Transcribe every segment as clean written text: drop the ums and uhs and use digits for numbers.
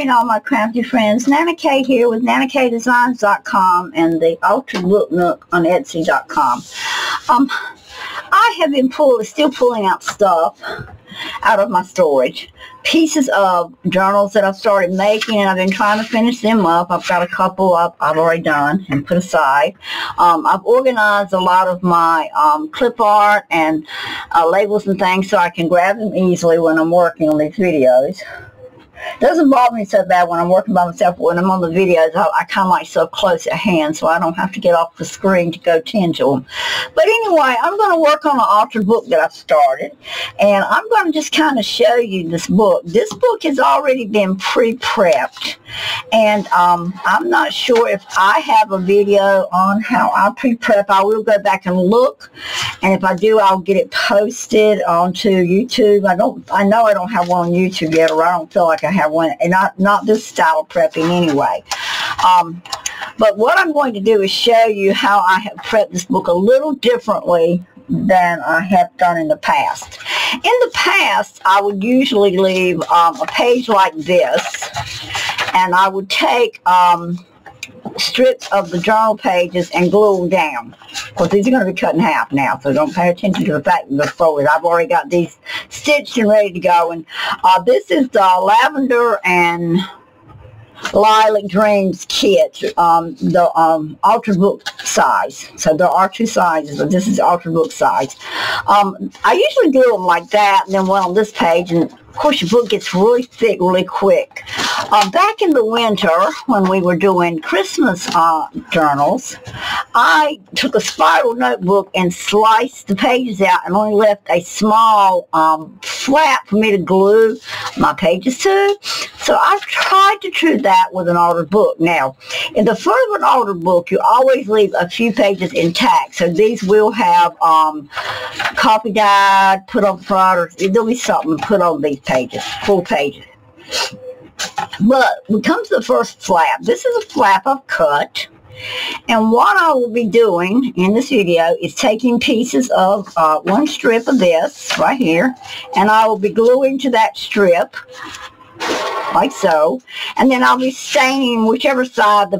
All my crafty friends, NanaKaye here with NanaKayeDesigns.com and the Altered Book Nook on Etsy.com. I have been still pulling out stuff out of my storage. Pieces of journals that I've started making, and I've been trying to finish them up. I've got a couple up I've already done and put aside. I've organized a lot of my clip art and labels and things so I can grab them easily when I'm working on these videos. It doesn't bother me so bad when I'm working by myself, but when I'm on the videos, I kind of like so close at hand, so I don't have to get off the screen to go tend to them. But anyway, I'm going to work on an altered book that I've started, and I'm going to just kind of show you this book. This book has already been pre-prepped, and I'm not sure if I have a video on how I pre-prep. I will go back and look, and if I do, I'll get it posted onto YouTube. I know I don't have one on YouTube yet, or I don't feel like I have one, and not this style of prepping anyway. But what I'm going to do is show you how I have prepped this book a little differently than I have done in the past. In the past, I would usually leave a page like this, and I would take strips of the journal pages and glue them down. Of course, these are going to be cut in half now, so don't pay attention to the fact that they're folded. I've already got these stitched and ready to go. And this is the Lavender and Lilac Dreams kit, the Altered Book size. So there are two sizes, but this is Altered Book size. I usually glue them like that, and then one on this page, and of course your book gets really thick really quick. Back in the winter, when we were doing Christmas journals, I took a spiral notebook and sliced the pages out and only left a small flap for me to glue my pages to. So I've tried to do that with an altered book. Now, in the front of an altered book, you always leave a few pages intact. So these will have copy dyed, put on front, or there'll be something put on these pages, full pages. But when it comes to the first flap, this is a flap I've cut. And what I will be doing in this video is taking pieces of one strip of this right here, and I will be gluing to that strip like so, and then I'll be staining whichever side the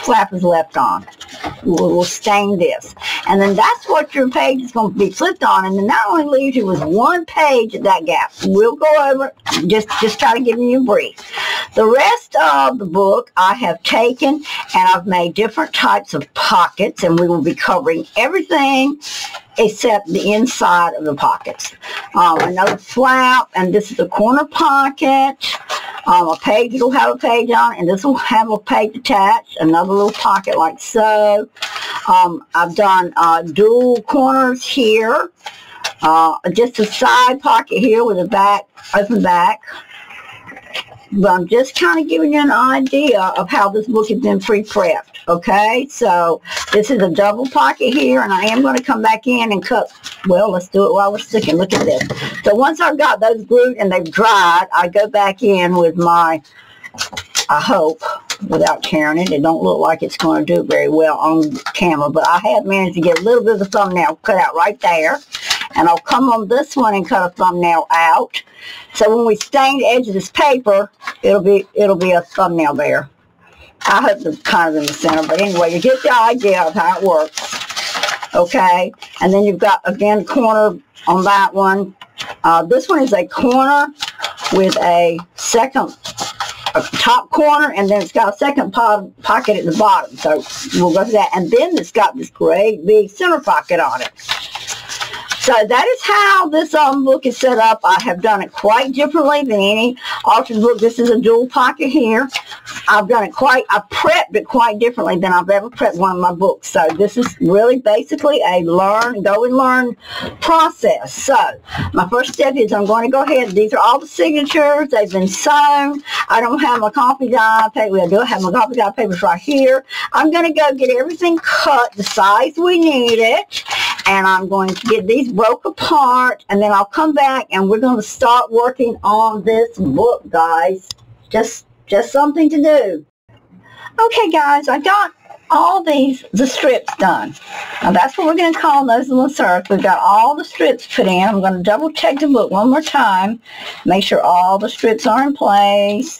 flap is left on. We'll stain this, and then that's what your page is going to be flipped on, and then that only leaves you with one page at that gap. We'll go over it, just kind of giving you a brief. The rest of the book I have taken, and I've made different types of pockets, and we will be covering everything except the inside of the pockets. Another flap, and this is a corner pocket. A page will have a page on it, and this will have a page attached. Another little pocket like so. I've done dual corners here. Just a side pocket here with a back, open back. But I'm just kind of giving you an idea of how this book has been pre-prepped. Okay, so this is a double pocket here, and I am going to come back in and cut. Well, let's do it while we're sticking. Look at this. So once I've got those glued and they've dried, I go back in with my, I hope, without tearing it. It don't look like it's going to do very well on camera, but I have managed to get a little bit of the thumbnail cut out right there. And I'll come on this one and cut a thumbnail out. So when we stain the edge of this paper, it'll be a thumbnail there. I hope it's kind of in the center, but anyway, you get the idea of how it works. Okay, and then you've got, again, corner on that one. This one is a corner with a top corner, and then it's got a second pocket at the bottom. So we'll go to that. And then it's got this great big center pocket on it. So that is how this book is set up. I have done it quite differently than any altered book. This is a dual pocket here. I've prepped it quite differently than I've ever prepped one of my books. So this is really basically a go and learn process. So my first step is I'm going to go ahead. These are all the signatures. They've been sewn. I don't have my copy dye paper. I do have my copy dye papers right here. I'm going to go get everything cut the size we need it. And I'm going to get these broke apart, and then I'll come back and we're going to start working on this book, guys. Just something to do. Okay, guys, I got all the strips done. Now that's what we're going to call those little inserts. We've got all the strips put in. I'm going to double check the book one more time. Make sure all the strips are in place.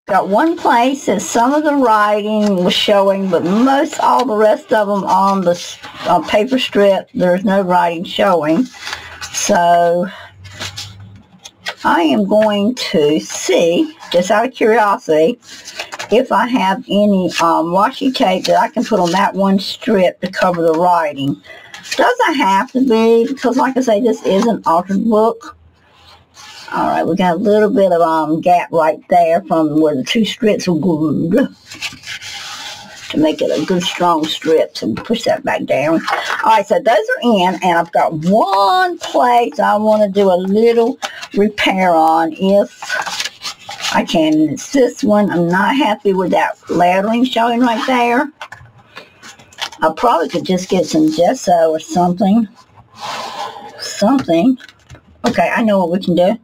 Got one place that some of the writing was showing, but most all the rest of them on the paper strip, there's no writing showing. So I am going to see, just out of curiosity, if I have any washi tape that I can put on that one strip to cover the writing. Doesn't have to be, because like I say, this is an altered book. Alright, we got a little bit of gap right there from where the two strips were glued to make it a good strong strip. So push that back down. Alright, so those are in, and I've got one place I want to do a little repair on if I can. It's this one. I'm not happy with that lettering showing right there. I probably could just get some gesso or something. Okay, I know what we can do.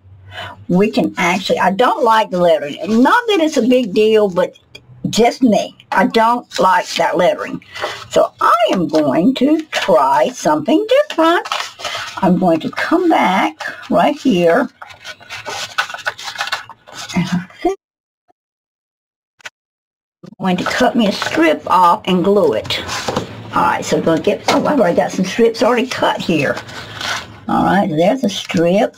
We can actually, I don't like the lettering. Not that it's a big deal, but just me. I don't like that lettering. So I am going to try something different. I'm going to come back right here. And I think I'm going to cut me a strip off and glue it. Alright, so I'm going to get, oh, I've already got some strips already cut here. Alright, there's a strip.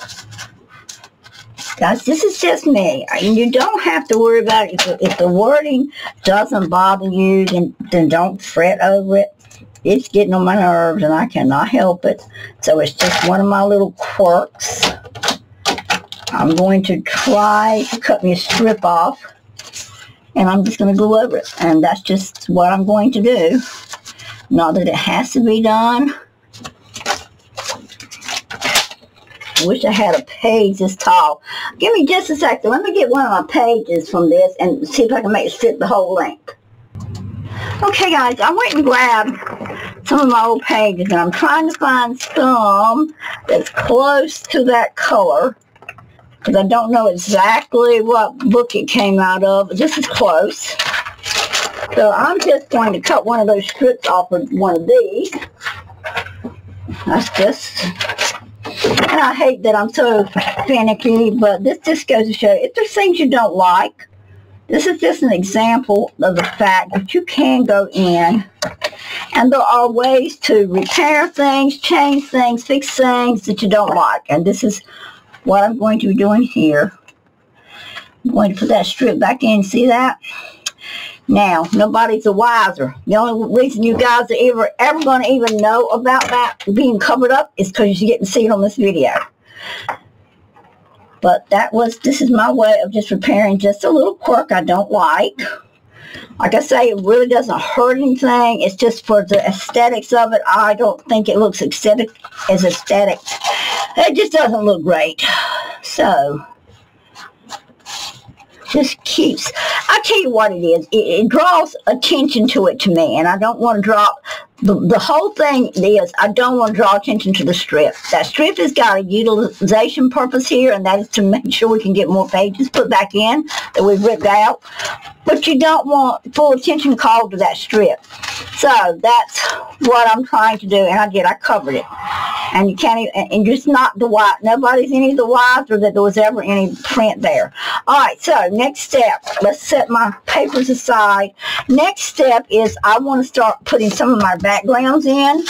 Guys, this is just me. You don't have to worry about it. If the wording doesn't bother you, then don't fret over it. It's getting on my nerves, and I cannot help it. So it's just one of my little quirks. I'm going to try to cut me a strip off, and I'm just going to glue over it. And that's just what I'm going to do. Not that it has to be done. I wish I had a page this tall. Give me just a second. Let me get one of my pages from this and see if I can make it fit the whole length. Okay, guys, I went and grabbed some of my old pages, and I'm trying to find some that's close to that color, because I don't know exactly what book it came out of, but this is close. So I'm just going to cut one of those strips off of one of these. That's just... And I hate that I'm so finicky, but this just goes to show, if there's things you don't like, this is just an example of the fact that you can go in, and there are ways to repair things, change things, fix things that you don't like. And this is what I'm going to be doing here. I'm going to put that strip back in, see that? Now, nobody's the wiser. The only reason you guys are ever going to even know about that being covered up is because you get to see it on this video. But this is my way of just repairing just a little quirk I don't like. Like I say, it really doesn't hurt anything. It's just for the aesthetics of it. I don't think it looks aesthetic. It just doesn't look great. So... just keeps, I'll tell you what it is, it draws attention to it to me, and I don't want to draw, the whole thing is, I don't want to draw attention to the strip. That strip has got a utilization purpose here, and that is to make sure we can get more pages put back in that we've ripped out, but you don't want full attention called to that strip. So that's what I'm trying to do, and I covered it. And you can't even, and just not the white, nobody's any the wiser that there was ever any print there. Alright, so next step, let's set my papers aside. Next step is I want to start putting some of my backgrounds in.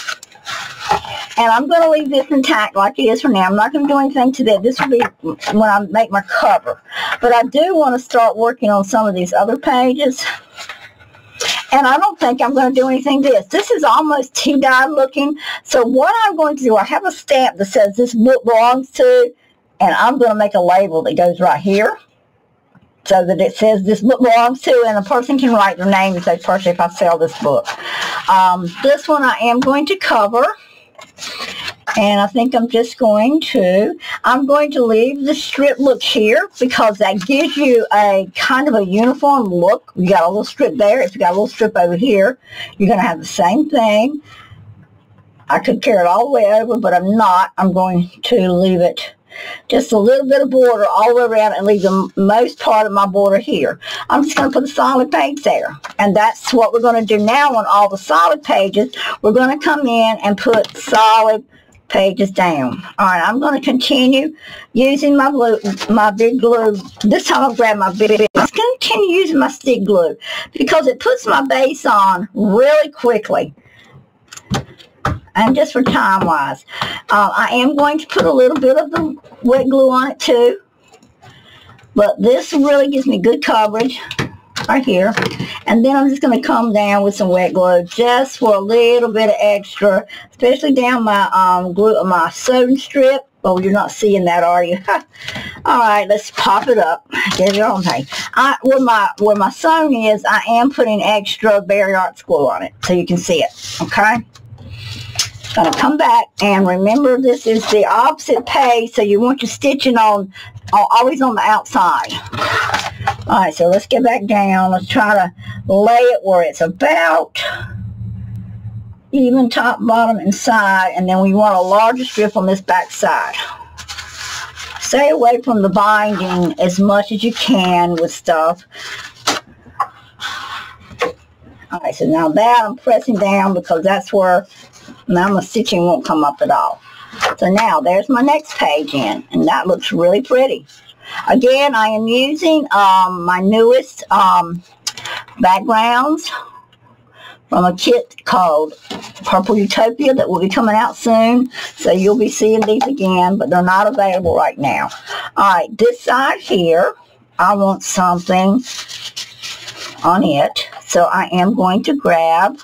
And I'm going to leave this intact like it is for now. I'm not going to do anything to that. This will be when I make my cover. But I do want to start working on some of these other pages. And I don't think I'm going to do anything to this. This is almost tea-dyed looking. So what I'm going to do, I have a stamp that says this book belongs to, and I'm going to make a label that goes right here so that it says this book belongs to, and a person can write their name and say, "Percy, if I sell this book." This one I am going to cover. And I think I'm going to leave the strip look here because that gives you a kind of a uniform look. You got a little strip there. If you got a little strip over here, you're going to have the same thing. I could carry it all the way over, but I'm not. I'm going to leave it just a little bit of border all the way around and leave the most part of my border here. I'm just going to put a solid page there. And that's what we're going to do now on all the solid pages. We're going to come in and put solid pages down. All right, I'm going to continue using my glue, my big glue. This time I'll grab my big. I'm going to continue using my stick glue because it puts my base on really quickly. And just for time wise, I am going to put a little bit of the wet glue on it too. But this really gives me good coverage right here. And then I'm just going to come down with some wet glue just for a little bit of extra, especially down my glue, my sewing strip. Oh, you're not seeing that, are you? All right, let's pop it up. Get it on there. Where my sewing is, I am putting extra Berry Arts glue on it so you can see it. Okay. Going to come back and remember this is the opposite page, so you want your stitching on always on the outside. All right, so let's get back down. Let's try to lay it where it's about even top, bottom, and side, and then we want a larger strip on this back side. Stay away from the binding as much as you can with stuff. All right, so now that I'm pressing down because that's where now my stitching won't come up at all. So now there's my next page in, and that looks really pretty. Again, I am using my newest backgrounds from a kit called Purple Utopia that will be coming out soon. So you'll be seeing these again, but they're not available right now. All right, this side here, I want something on it. So I am going to grab,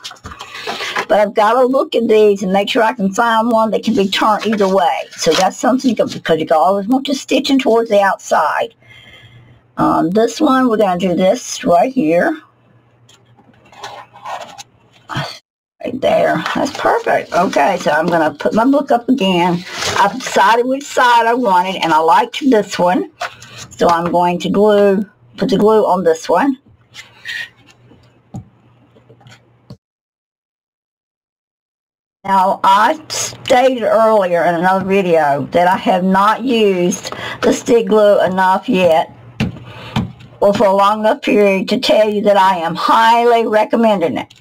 but I've got to look at these and make sure I can find one that can be turned either way. So that's something because you always want your stitching towards the outside. This one, we're going to do this right here. Right there. That's perfect. Okay, so I'm going to put my book up again. I've decided which side I wanted, and I liked this one. So I'm going to put the glue on this one. Now, I stated earlier in another video that I have not used the stick glue enough yet, or for a long enough period to tell you that I am highly recommending it.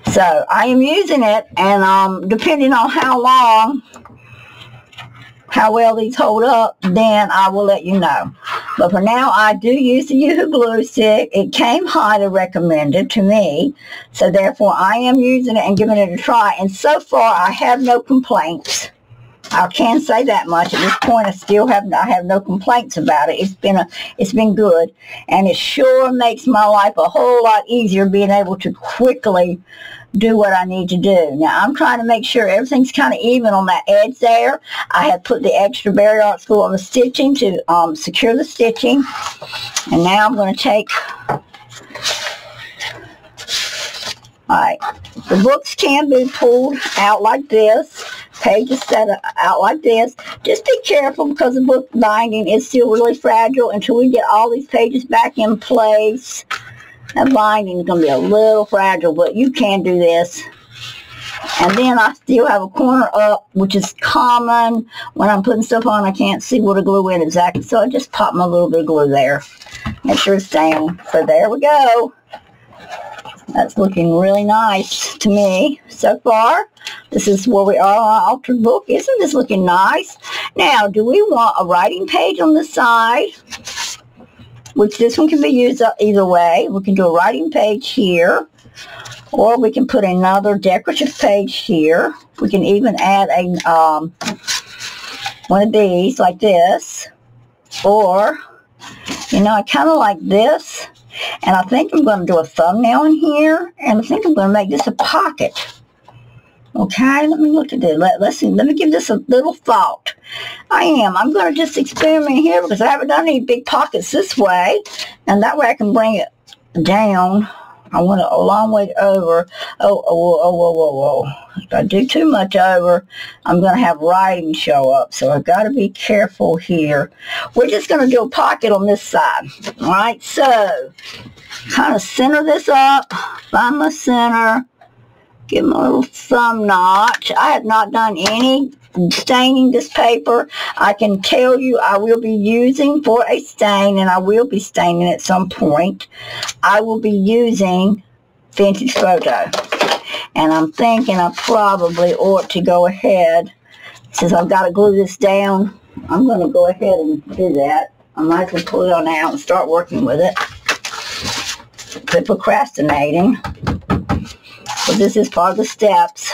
So, I am using it, and depending on how well these hold up, then I will let you know. But for now, I do use the Yoo-Hoo glue stick. It came highly recommended to me, so therefore I am using it and giving it a try. And so far, I have no complaints. I can say that much. At this point, I have no complaints about it. It's been good, and it sure makes my life a whole lot easier being able to quickly do what I need to do. Now, I'm trying to make sure everything's kind of even on that edge there. I have put the extra Berry Arts glue on the stitching to secure the stitching. And now I'm going to take, alright, the books can be pulled out like this. Pages set out like this. Just be careful because the book binding is still really fragile until we get all these pages back in place. That binding is going to be a little fragile, but you can do this. And then I still have a corner up, which is common. When I'm putting stuff on, I can't see where to glue in exactly. So I just pop my little bit of glue there. Make sure it's down. So there we go. That's looking really nice to me so far. This is where we are on our altered book. Isn't this looking nice? Now, do we want a writing page on the side? Which this one can be used either way. We can do a writing page here, or we can put another decorative page here. We can even add a one of these like this, or I kind of like this, and I think I'm going to do a thumbnail in here, and I think I'm going to make this a pocket. Okay, let me look at this. Let's see. Let me give this a little thought. I'm going to just experiment here because I haven't done any big pockets this way. And that way I can bring it down. I want it a long way over. Whoa. If I do too much over, I'm going to have writing show up. So I've got to be careful here. We're just going to do a pocket on this side. All right, so kind of center this up. Find my center. Give them a little thumb notch. I have not done any staining this paper. I can tell you I will be using for a stain, and I will be staining at some point. I will be using Vintage Photo. And I'm thinking I probably ought to go ahead, since I've got to glue this down, I'm going to go ahead and do that. I might as well pull it on out and start working with it. Quit procrastinating. So this is part of the steps.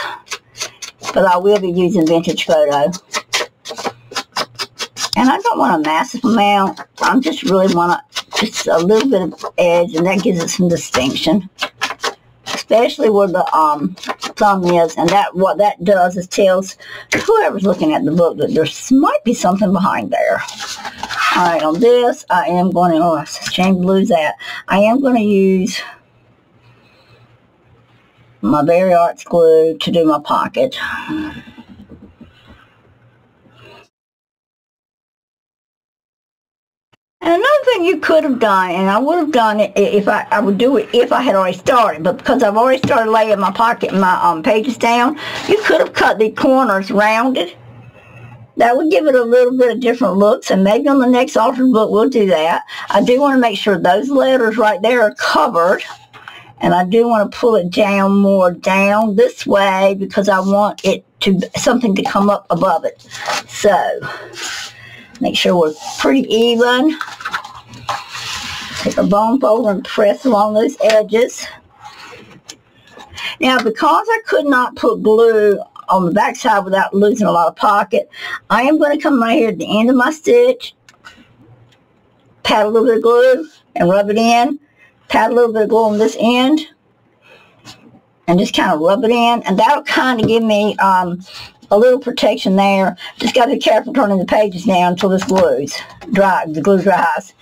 But I will be using Vintage Photo. And I don't want a massive amount. I just really want just a little bit of edge, and that gives it some distinction. Especially where the thumb is, and that what that does is tells whoever's looking at the book that there might be something behind there. Alright, on this, I am going to, oh, it's a shame to lose that. I am going to use my Berry Arts glue to do my pocket. And another thing you could have done, and I would have done it if I would do it if I had already started, but because I've already started laying my pocket and my pages down, you could have cut the corners rounded. That would give it a little bit of different looks, and maybe on the next altered book we'll do that. I do want to make sure those letters right there are covered, and I do want to pull it down more down this way because I want it to something to come up above it. So make sure we're pretty even. Take a bone folder and press along those edges. Now, because I could not put glue on the back side without losing a lot of pocket, I am going to come right here at the end of my stitch, pat a little bit of glue and rub it in, pat a little bit of glue on this end, and just kind of rub it in, and that'll kind of give me a little protection there. Just got to be careful turning the pages down until this the glue dries.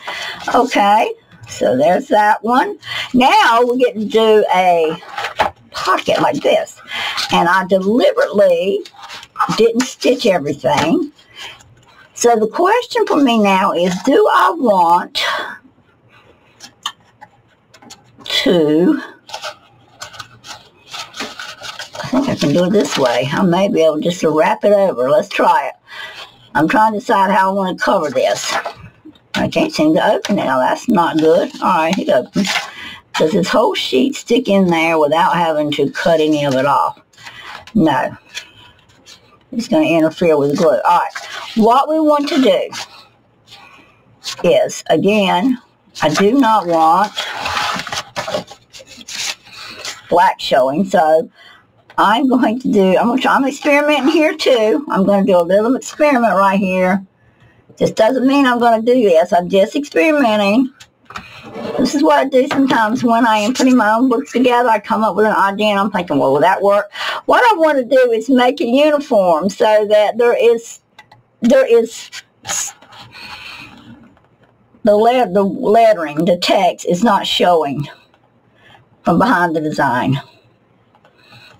Okay, so there's that one. Now we get to do a pocket like this, and I deliberately didn't stitch everything. So the question for me now is, do I want to, I think I can do it this way. I may be able just to wrap it over. Let's try it. I'm trying to decide how I want to cover this. I can't seem to open it. Now that's not good. Alright, it opens. Does this whole sheet stick in there without having to cut any of it off? No. It's going to interfere with the glue. Alright, what we want to do is, again, I do not want black showing, so I'm going to do, I'm experimenting here too. I'm going to do a little experiment right here. This doesn't mean I'm going to do this. I'm just experimenting. This is what I do sometimes when I am putting my own books together. I come up with an idea and I'm thinking, well, will that work? What I want to do is make it uniform so that there is the lettering, the text is not showing from behind the design.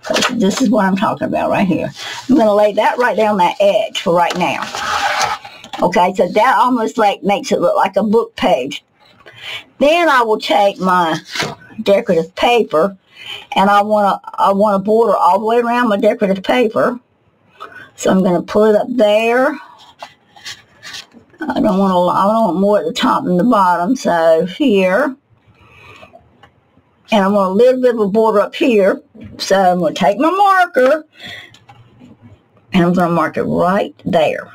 So this is what I'm talking about right here. I'm going to lay that right down that edge for right now. Okay, so that almost like makes it look like a book page. Then I will take my decorative paper, and I want to border all the way around my decorative paper. So I'm going to pull it up there. I don't want more at the top than the bottom. So here, and I want a little bit of a border up here. So I'm going to take my marker, and I'm going to mark it right there.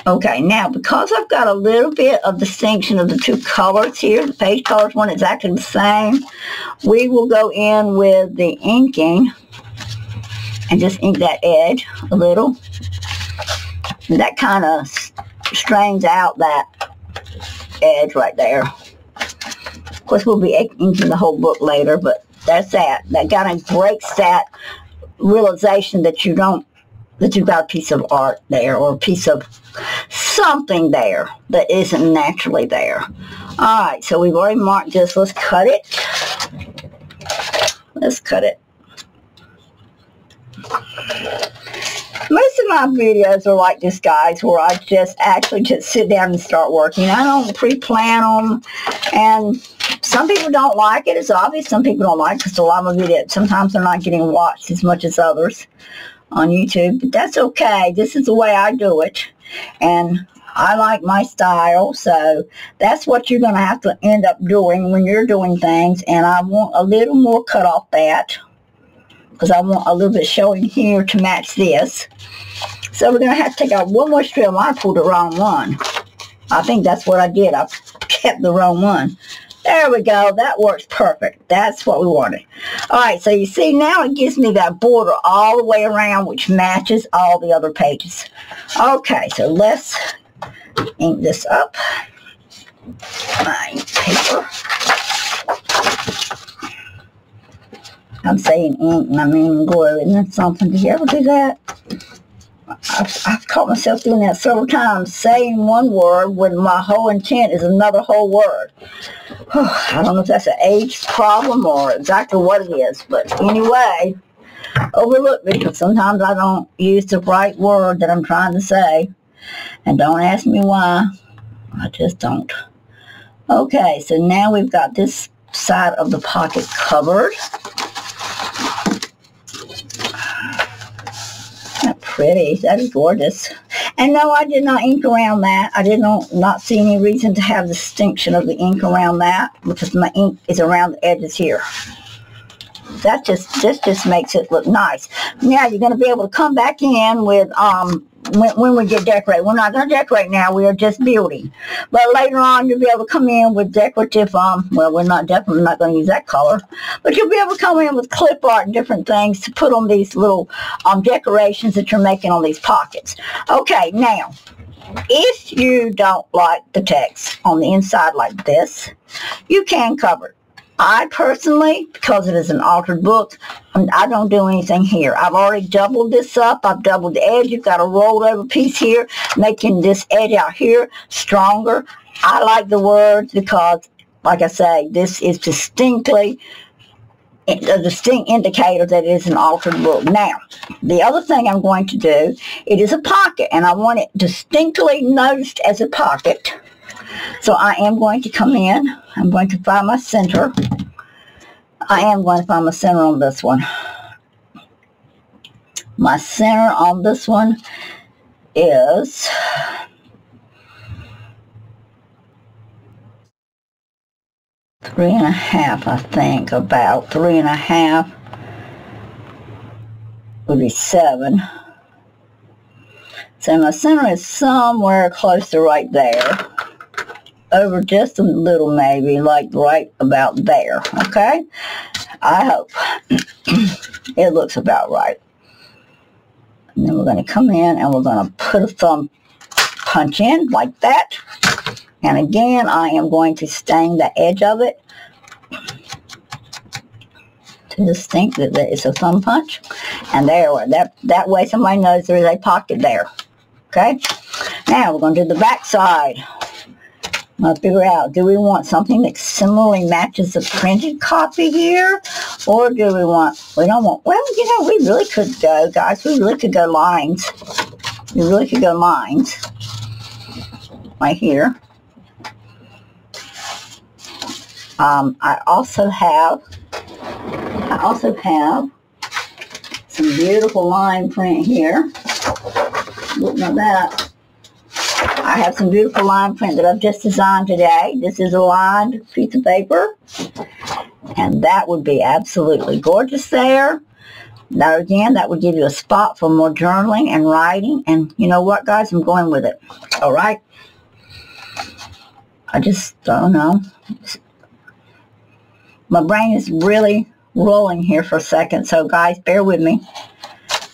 Okay, now because I've got a little bit of distinction of the two colors here, the page colors weren't exactly the same, we will go in with the inking and just ink that edge a little. And that kind of strains out that edge right there. Of course, we'll be inking the whole book later, but that's that. That kind of breaks that realization that you've got a piece of art there, or a piece of something there that isn't naturally there. Alright, so we've already marked this. Let's cut it. Let's cut it. Most of my videos are like this, guys, where I just sit down and start working. I don't pre-plan them, and some people don't like it. It's obvious some people don't like it because a lot of my videos, sometimes they're not getting watched as much as others. on YouTube, but that's okay. This is the way I do it, and I like my style, so that's what you're going to have to end up doing when you're doing things. And I want a little more cut off that, because I want a little bit showing here to match this. So we're going to have to take out one more strip. I pulled the wrong one. I think that's what I did. I kept the wrong one. There we go. That works perfect. That's what we wanted. All right, so you see now it gives me that border all the way around, which matches all the other pages. Okay, so let's ink this up. My paper. I'm saying ink and I mean glue. Isn't that something? Did you ever do that? I've caught myself doing that several times, saying one word when my whole intent is another whole word. I don't know if that's an age problem or exactly what it is, but anyway, overlook me, because sometimes I don't use the right word that I'm trying to say, and don't ask me why. I just don't. Okay, so now we've got this side of the pocket covered. Isn't that pretty? That is gorgeous. And no, I did not ink around that. I did not see any reason to have the distinction of the ink around that, because my ink is around the edges here. This just makes it look nice. Now you're going to be able to come back in with when we get decorated. We're not going to decorate now. We are just building. But later on, you'll be able to come in with decorative, well, we're definitely not going to use that color. But you'll be able to come in with clip art and different things to put on these little decorations that you're making on these pockets. Okay, now, if you don't like the text on the inside like this, you can cover it. I personally, because it is an altered book, I don't do anything here. I've already doubled this up. I've doubled the edge. You've got a rolled over piece here, making this edge out here stronger. I like the words because, like I say, this is distinctly a distinct indicator that it is an altered book. Now, the other thing I'm going to do, it is a pocket, and I want it distinctly noticed as a pocket. So I am going to come in. I'm going to find my center. I am going to find my center on this one. My center on this one is three and a half, I think. About 3.5 would be 7. So my center is somewhere close to right there. Over just a little, maybe, like right about there, okay? I hope it looks about right. And then we're going to come in and we're going to put a thumb punch in like that. And again, I am going to stain the edge of it to distinct that it's a thumb punch. And there, that way somebody knows there is a pocket there, okay? Now we're going to do the back side. Let's figure out, do we want something that similarly matches the printed copy here? Or do we don't want, well, you know, we really could go, guys, we really could go lines. We really could go lines. Right here. I also have some beautiful line print here. Look at that. I have some beautiful line print that I've just designed today. This is a lined piece of paper. And that would be absolutely gorgeous there. Now again, that would give you a spot for more journaling and writing. And you know what, guys? I'm going with it. All right? I just don't know. My brain is really rolling here for a second. So guys, bear with me.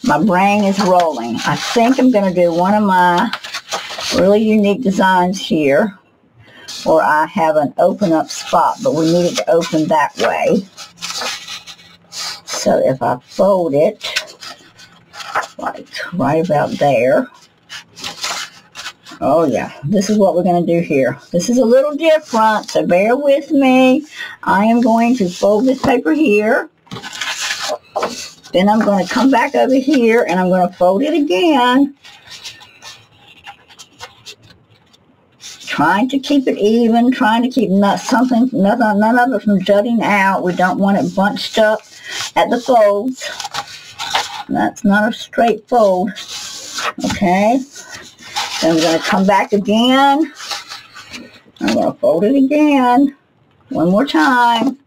My brain is rolling. I think I'm going to do one of my really unique designs here, or I have an open up spot, but we need it to open that way. So if I fold it like right about there, oh yeah, this is what we're going to do here. This is a little different, so bear with me. I am going to fold this paper here. Then I'm going to come back over here and I'm going to fold it again. Trying to keep it even, trying to keep none of it from jutting out. We don't want it bunched up at the folds. That's not a straight fold. Okay. Then I'm going to come back again. I'm going to fold it again. One more time.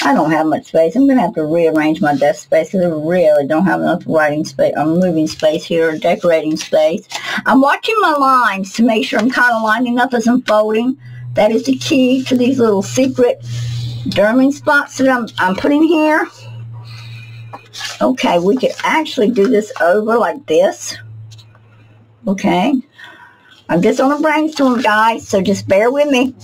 I don't have much space. I'm going to have to rearrange my desk space because I really don't have enough writing space. I'm moving space here, decorating space. I'm watching my lines to make sure I'm kind of lining up as I'm folding. That is the key to these little secret derming spots that I'm putting here. Okay, we could actually do this over like this. Okay. I'm just on a brainstorm, guys, so just bear with me.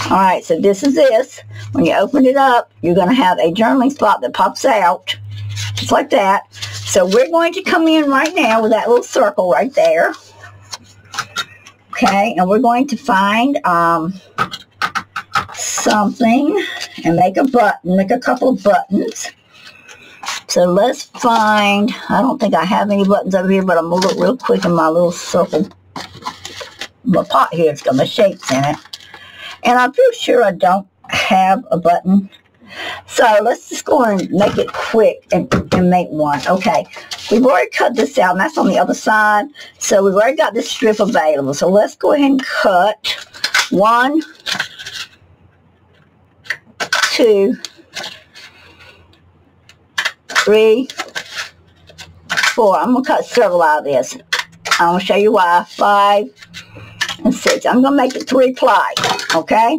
All right, so this is this. When you open it up, you're going to have a journaling spot that pops out, just like that. So we're going to come in right now with that little circle right there. Okay, and we're going to find something and make a button, make a couple of buttons. So let's find, I don't think I have any buttons over here, but I'm going to look real quick in my little circle. My pot here, it's got my shapes in it. And I'm pretty sure I don't have a button. So let's just go and make it quick and make one. Okay, we've already cut this out, and that's on the other side. So we've already got this strip available. So let's go ahead and cut 1, 2, 3, 4. I'm going to cut several out of this. I'm going to show you why. 5 and 6. I'm going to make it 3-ply, okay?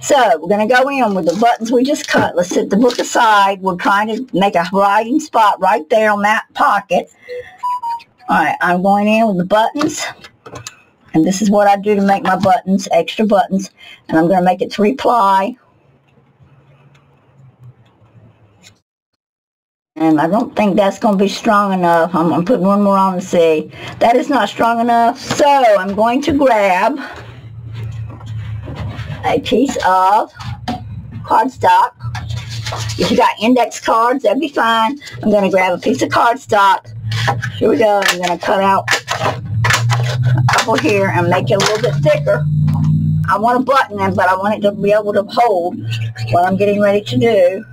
So, we're going to go in with the buttons we just cut. Let's set the book aside. We're trying to make a writing spot right there on that pocket. Alright, I'm going in with the buttons. And this is what I do to make my buttons, extra buttons. And I'm going to make it 3-ply. And I don't think that's going to be strong enough. I'm putting one more on to see. That is not strong enough. So I'm going to grab a piece of cardstock. If you got index cards, that'd be fine. I'm going to grab a piece of cardstock. Here we go. I'm going to cut out a couple here and make it a little bit thicker. I want a button in, but I want it to be able to hold what I'm getting ready to do.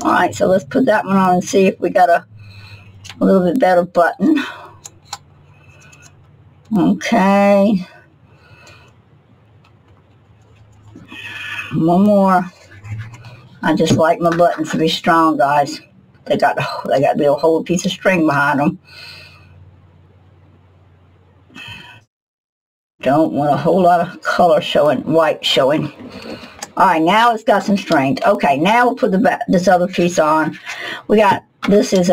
Alright, so let's put that one on and see if we got a little bit better button. Okay. One more. I just like my buttons to be strong, guys. They got to be a whole piece of string behind them. Don't want a whole lot of color showing, white showing. Alright, now it's got some strength. Okay, now we'll put this other piece on. We got, this is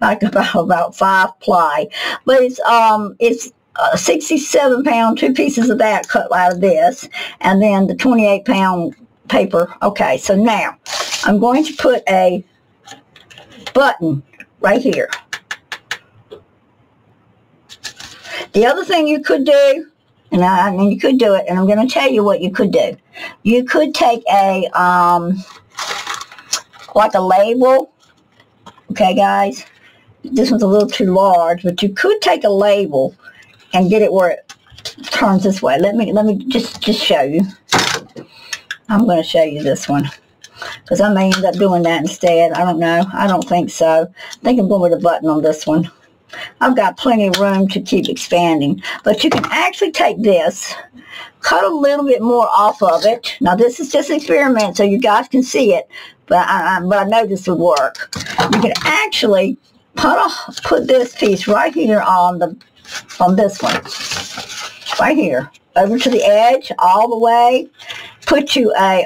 like about 5-ply, but it's 67-pound, 2 pieces of that cut out of this, and then the 28-pound paper. Okay, so now I'm going to put a button right here. The other thing you could do, and you could do it, and I'm going to tell you what you could do. You could take a, like a label. Okay, guys? This one's a little too large, but you could take a label and get it where it turns this way. Let me just show you. I'm going to show you this one, because I may end up doing that instead. I don't know. I don't think so. I think I'm going with a button on this one. I've got plenty of room to keep expanding. But you can actually take this, cut a little bit more off of it. Now this is just an experiment so you guys can see it, but I know this would work. You can actually put this piece right here on this one. Right here. Over to the edge, all the way. Put you a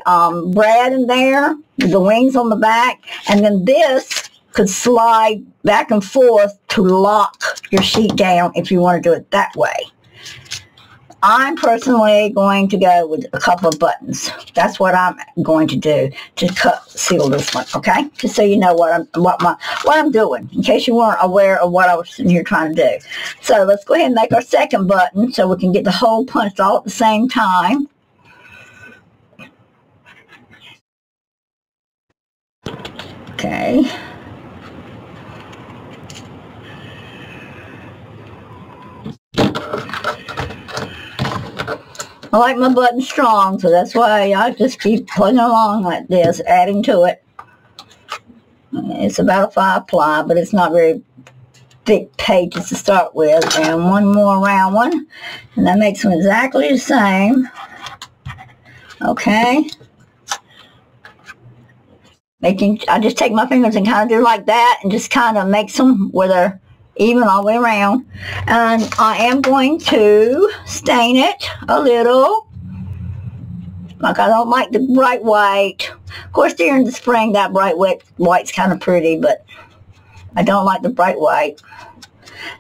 brad in there, with the wings on the back, and then this could slide back and forth to lock your sheet down if you want to do it that way. I'm personally going to go with a couple of buttons. That's what I'm going to do to seal this one, okay? Just so you know what I'm doing, in case you weren't aware of what I was sitting here trying to do. So let's go ahead and make our second button so we can get the hole punched all at the same time. Okay. I like my button strong, so that's why I just keep plugging along like this, adding to it. It's about a 5 ply, but it's not very thick pages to start with. And one more round one, and that makes them exactly the same. Okay. I just take my fingers and kind of do like that, and just kind of makes them where they're even all the way around. And I am going to stain it a little. Like, I don't like the bright white. Of course, during the spring, that bright white's kind of pretty, but I don't like the bright white.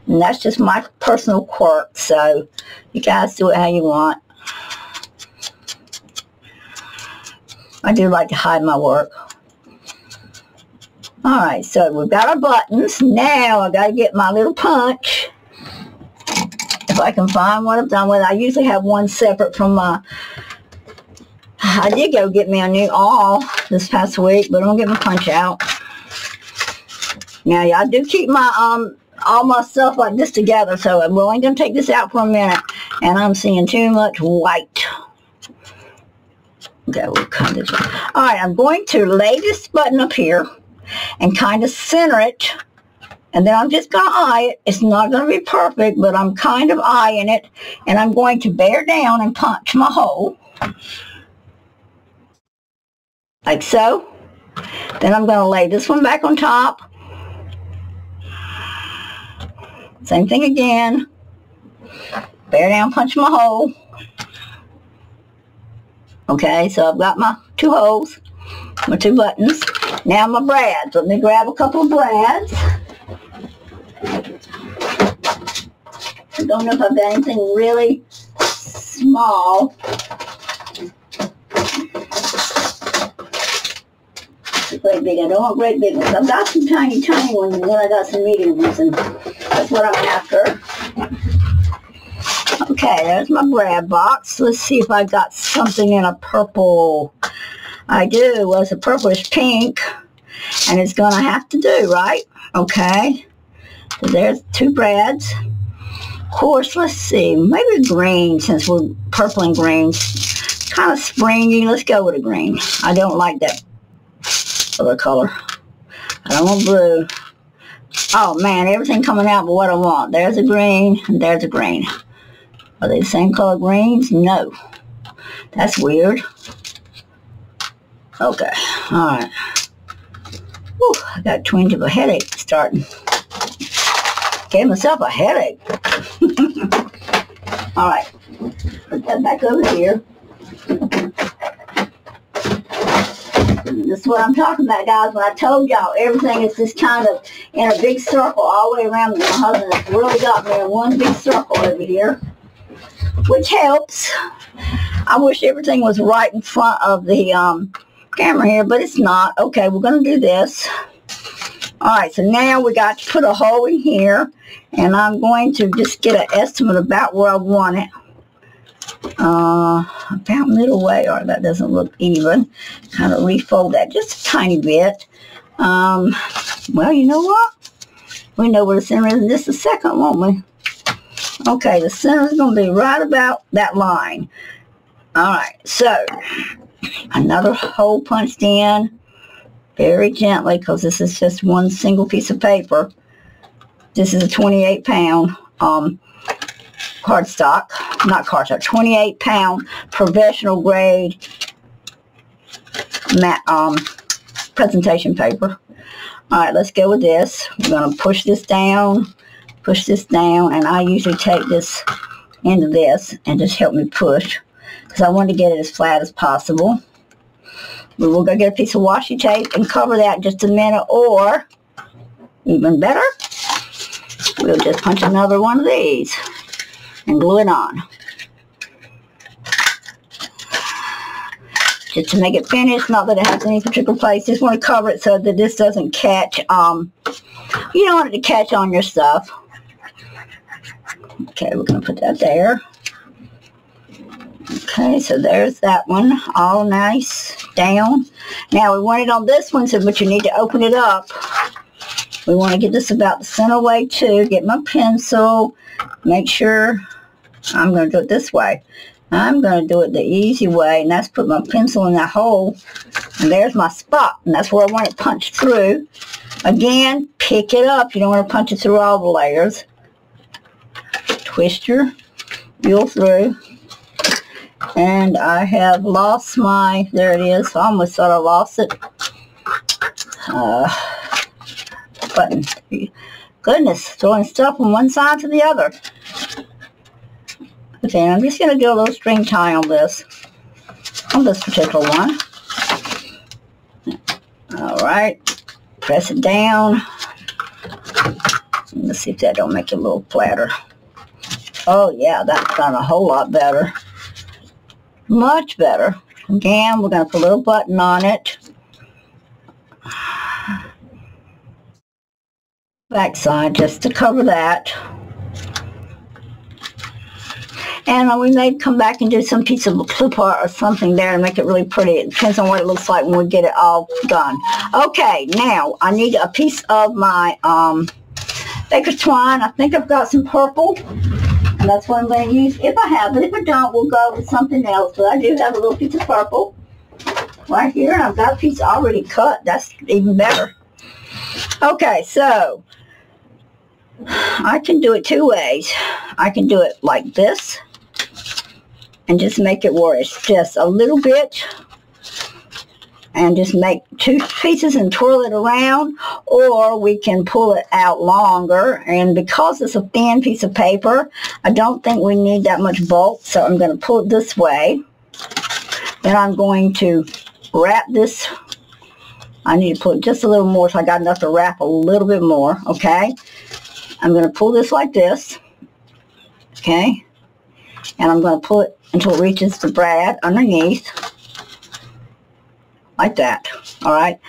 And that's just my personal quirk, so you guys do it how you want. I do like to hide my work. Alright, so we've got our buttons. Now I got to get my little punch. If I can find what I've done with it. I usually have one separate from my... I did go get me a new awl this past week, but I don't get my punch out. Now, yeah, I do keep my all my stuff like this together, so I'm only going to take this out for a minute, and I'm seeing too much white. Okay, we'll cut this one. Alright, I'm going to lay this button up here and kind of center it, and then I'm just going to eye it. It's not going to be perfect, but I'm kind of eyeing it, and I'm going to bear down and punch my hole. Like so. Then I'm going to lay this one back on top. Same thing again. Bear down, punch my hole. Okay, so I've got my 2 holes, my 2 buttons. Now my brads. Let me grab a couple of brads. I don't know if I've got anything really small. Great big. I don't want great big ones. I've got some tiny ones, and then I got some medium ones, and that's what I'm after. Okay, there's my brad box. Let's see if I got something in a purple. I do. Well, it's a purplish pink, and it's going to have to do, right? Okay. So there's 2 brads. Of course, let's see. Maybe green, since we're purple and green. Kind of springy. Let's go with a green. I don't like that other color. I don't want blue. Oh man, everything coming out but what I want. There's a green and there's a green. Are they the same color greens? No. That's weird. Okay, alright. Whew, I got a twinge of a headache starting. Gave myself a headache. Alright, put that back over here. This is what I'm talking about, guys. When I told y'all everything is just kind of in a big circle all the way around me. My husband has really got me in one big circle over here, which helps. I wish everything was right in front of the camera here, but it's not. Okay, we're going to do this. Alright, so now we got to put a hole in here, and I'm going to just get an estimate about where I want it. About middle way, or that doesn't look even. Kind of refold that just a tiny bit. Well, you know what? We know where the center is in just a second, won't we? Okay, the center is going to be right about that line. Alright, so another hole punched in very gently, because this is just one single piece of paper. This is a 28-pound cardstock, not cardstock, 28-pound professional grade presentation paper. Alright, let's go with this. We're going to push this down, and I usually take this into this and just help me push, because I want to get it as flat as possible. We will go get a piece of washi tape and cover that in just a minute, or even better, we'll just punch another one of these and glue it on. Just to make it finished, not that it has any particular place. Just want to cover it so that this doesn't catch, you don't want it to catch on your stuff. Okay, we're going to put that there. Okay, so there's that one, all nice down. Now we want it on this one, so but you need to open it up. We want to get this about the center way too. Get my pencil, make sure, I'm going to do it this way. I'm going to do it the easy way, and that's put my pencil in that hole, and there's my spot, and that's where I want it punched through. Again, pick it up. You don't want to punch it through all the layers. Twist your wheel through, and I have lost my, there it is. I almost thought I lost it. Button. Goodness, throwing stuff from one side to the other. Okay, I'm just going to do a little string tie on this particular one. Alright, press it down. Let's see if that don't make it a little flatter. Oh yeah, that's done a whole lot better. Much better. Again, we're going to put a little button on it. Backside, just to cover that. And we may come back and do some piece of clip art or something there and make it really pretty. It depends on what it looks like when we get it all done. Okay, now I need a piece of my baker's twine. I think I've got some purple, and that's what I'm going to use if I have it. If I don't, we'll go with something else. But I do have a little piece of purple right here, and I've got a piece already cut. That's even better. Okay, so I can do it two ways. I can do it like this and just make it where it's just a little bit and just make two pieces and twirl it around, or we can pull it out longer, and because it's a thin piece of paper, I don't think we need that much bulk, so I'm going to pull it this way. Then I'm going to wrap this. I need to put just a little more, so I got enough to wrap a little bit more. Okay, I'm going to pull this like this. Okay, and I'm going to pull it until it reaches the brad underneath, like that. All right,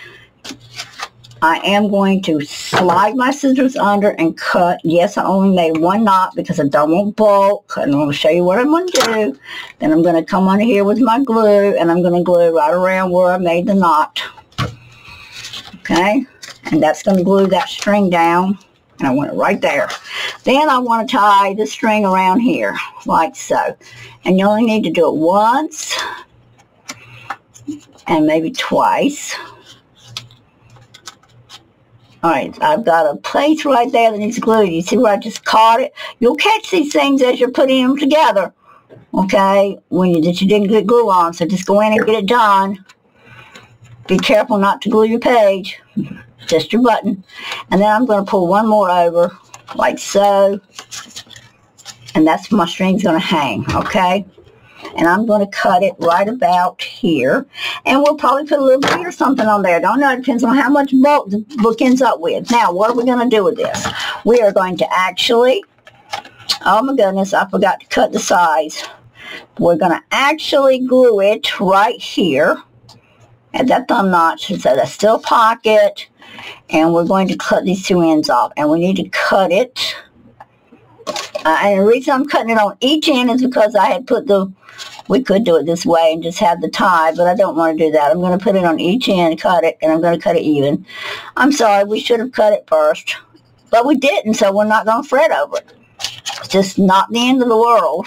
I am going to slide my scissors under and cut. Yes, I only made one knot because I don't want bulk. I'm going to show you what I'm going to do. Then I'm going to come under here with my glue, and I'm going to glue right around where I made the knot. Okay, and that's going to glue that string down, and I want it right there. Then I want to tie the string around here, like so. And you only need to do it once, and maybe twice. Alright, I've got a place right there that needs glue. You see where I just caught it? You'll catch these things as you're putting them together, okay, that you didn't get glue on. So just go in and get it done. Be careful not to glue your page, just your button. And then I'm going to pull one more over, like so. And that's where my string's going to hang, okay? And I'm going to cut it right about here. And we'll probably put a little bead or something on there. Don't know, it depends on how much bulk the book ends up with. Now, what are we going to do with this? We are going to actually, oh my goodness, I forgot to cut the size. We're going to actually glue it right here at that thumb notch, so that's still a pocket, and we're going to cut these two ends off, and we need to cut it, and the reason I'm cutting it on each end is because I had put we could do it this way and just have the tie, but I don't want to do that. I'm going to put it on each end, cut it, and I'm going to cut it even. I'm sorry, we should have cut it first, but we didn't, so we're not going to fret over it. It's just not the end of the world.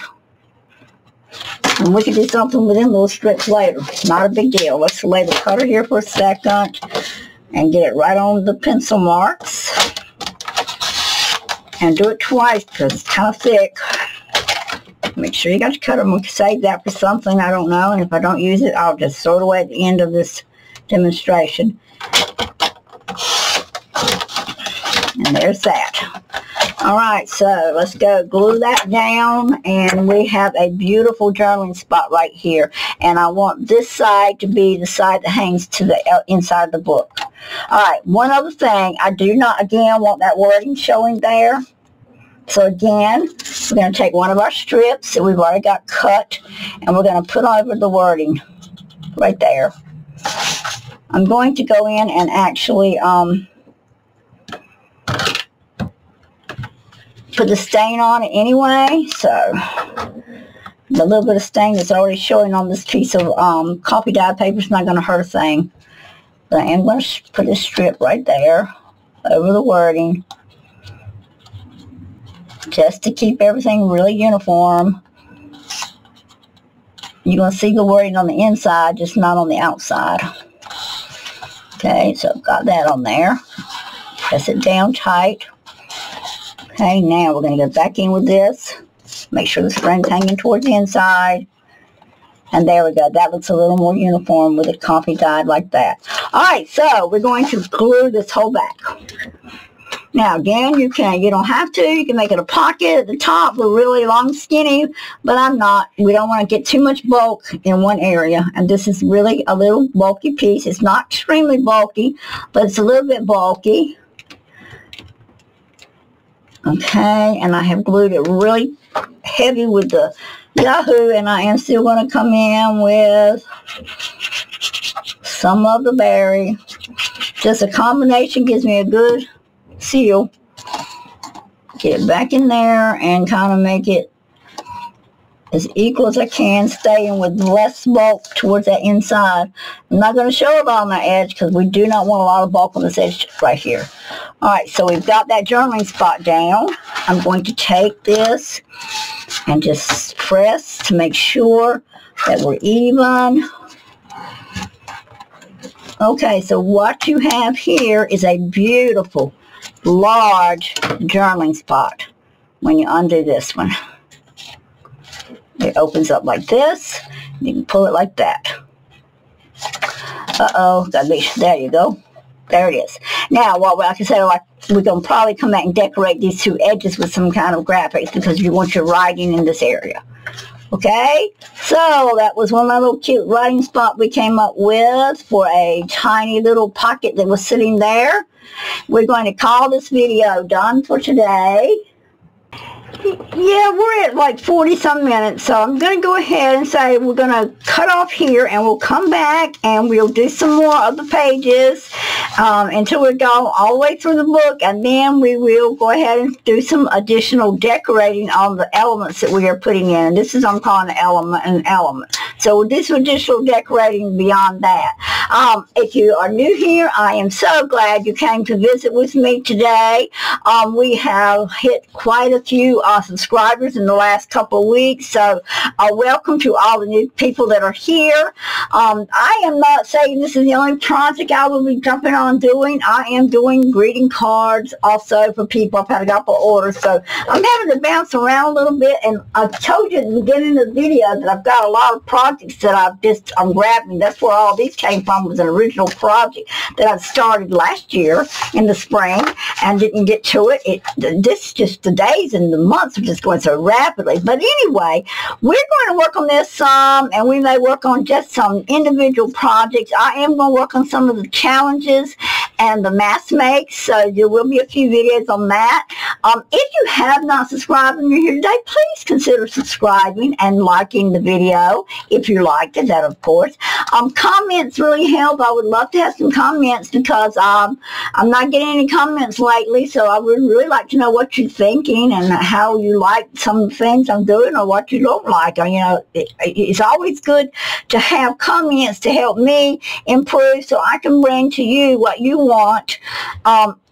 And we can do something with them little strips later. Not a big deal. Let's lay the cutter here for a second and get it right on the pencil marks. And do it twice because it's kind of thick. Make sure you got your cutter. We can save that for something, I don't know. And if I don't use it, I'll just throw it away at the end of this demonstration. And there's that. Alright, so let's go glue that down, and we have a beautiful journaling spot right here. And I want this side to be the side that hangs to the inside of the book. Alright, one other thing, I do not, again, want that wording showing there. So again, we're going to take one of our strips that we've already got cut, and we're going to put over the wording right there. I'm going to go in and actually put the stain on it anyway, so the little bit of stain that's already showing on this piece of coffee dyed paper is not going to hurt a thing. But I am going to put this strip right there over the wording just to keep everything really uniform. You're going to see the wording on the inside, just not on the outside. Okay, so I've got that on there. Press it down tight. Okay, now we're going to go back in with this. Make sure the string's hanging towards the inside. And there we go. That looks a little more uniform with it coffee dyed like that. Alright, so we're going to glue this whole back. Now again, you don't have to. You can make it a pocket at the top with really long skinny, but I'm not. We don't want to get too much bulk in one area. And this is really a little bulky piece. It's not extremely bulky, but it's a little bit bulky. Okay, and I have glued it really heavy with the Yahoo, and I am still going to come in with some of the berry. Just a combination gives me a good seal. Get it back in there and kind of make it as equal as I can, staying with less bulk towards that inside. I'm not going to show it on the edge because we do not want a lot of bulk on this edge right here. Alright, so we've got that journaling spot down. I'm going to take this and just press to make sure that we're even. Okay, so what you have here is a beautiful, large journaling spot when you undo this one. It opens up like this. You can pull it like that. Uh-oh, gotta be, there you go. There it is. Now, like I said, we're going to probably come back and decorate these two edges with some kind of graphics because you want your writing in this area. Okay, so that was one of my little cute writing spot we came up with for a tiny little pocket that was sitting there. We're going to call this video done for today. Yeah, we're at like 40-some minutes, so I'm going to go ahead and say we're going to cut off here, and we'll come back and we'll do some more of the pages until we go all the way through the book, and then we will go ahead and do some additional decorating on the elements that we are putting in. And this is, I'm calling an element. So we'll do some additional decorating beyond that. If you are new here, I am so glad you came to visit with me today. We have hit quite a few subscribers in the last couple of weeks, so welcome to all the new people that are here. I am not saying this is the only project I will be jumping on doing. I am doing greeting cards also for people. I've had a couple orders, so I'm having to bounce around a little bit, and I told you at the beginning of the video that I've got a lot of projects that I'm grabbing. That's where all these came from, was an original project that I started last year in the spring and didn't get to it. The days and the months are just going so rapidly. But anyway, we're going to work on this some, and we may work on just some individual projects. I am going to work on some of the challenges and the mass makes, so there will be a few videos on that. If you have not subscribed and you're here today, please consider subscribing and liking the video if you liked it, that of course. Comments really help. I would love to have some comments because I'm not getting any comments lately, so I would really like to know what you're thinking and how you like some of the things I'm doing or what you don't like. It's always good to have comments to help me improve so I can bring to you what you want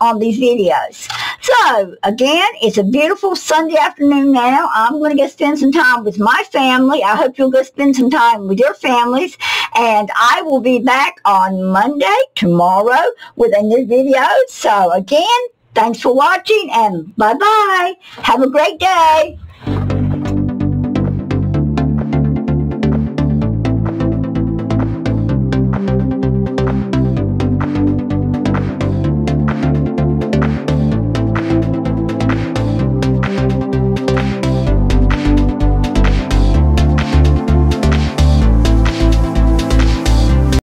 on these videos. So, again, it's a beautiful Sunday afternoon now. I'm going to go spend some time with my family. I hope you'll go spend some time with your families. And I will be back on Monday, tomorrow, with a new video. So, again, thanks for watching, and bye-bye. Have a great day.